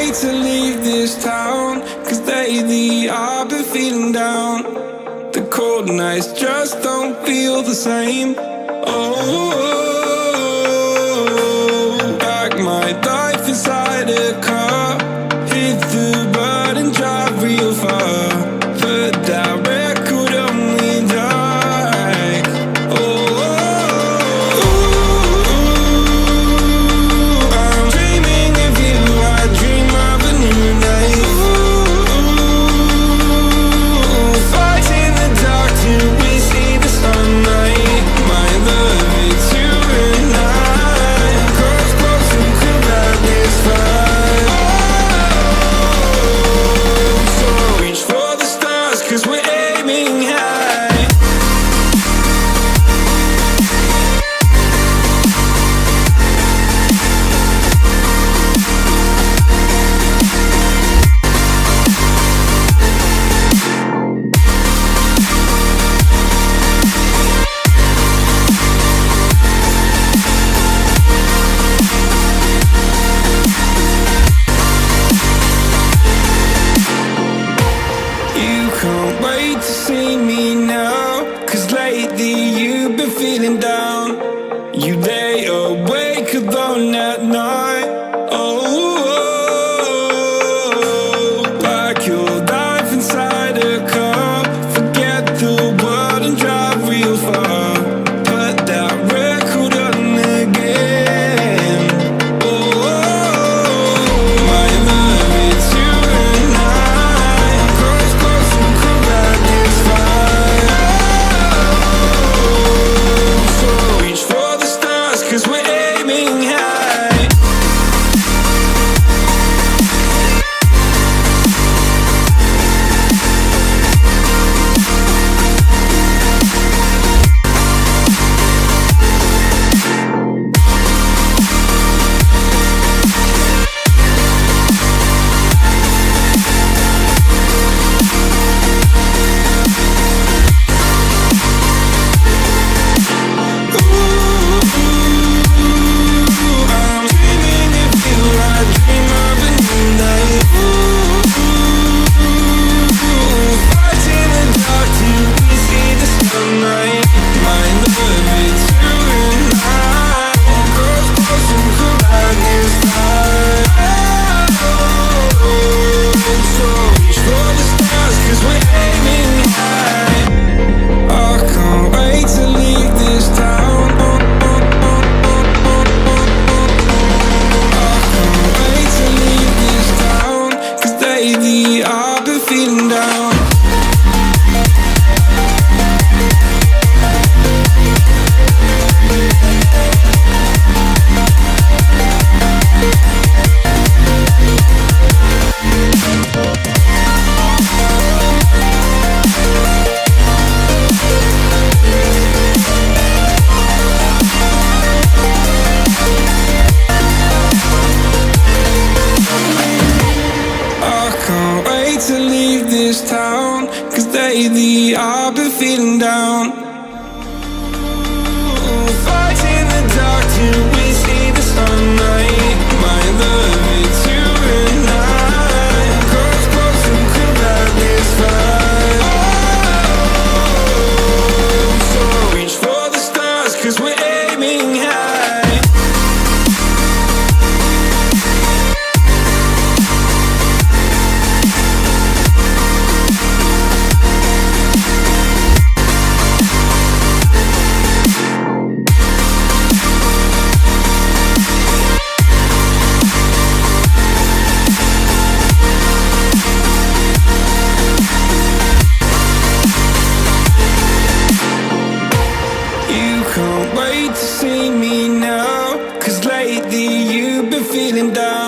wait to leave this town, 'cause lately I've been feeling down. The cold nights just don't feel the same. Oh, like my life inside a car, hit the button, drive real far. Put that record on me like, oh, I'm dreaming of you, I dream of a new night. Fight in the dark till we see the sunlight. My love, it's you and I. Close, close, and could not this fight. So reach for the stars, 'cause we're aiming high. You can't wait to see me now, 'cause lately you've been feeling down. You lay awake alone at night. Oh, like your life inside a car. Forget the world and drive real far. Put that record on again. Oh, my love, it's you and I. Close, close, and could not this fight. So reach for the stars, 'cause we're aiming high. I'm dreaming of you, I dream of a new night. Fight in the dark till we see the sunlight. My love, it's you and I. Close, close, and could not this fight. So reach for the stars, 'cause we're aiming high. I can't wait to leave this town. I can't wait to leave this town, 'cause lately I've been feeling down. I can't wait to leave this town, 'cause lately I've been feeling down. Fight in the dark till we see the sunlight. My love, it's you and I. Close, close, and could not this fight. So reach for the stars, 'cause we're aiming high. You can't wait to see me now, 'cause lately you've been feeling down.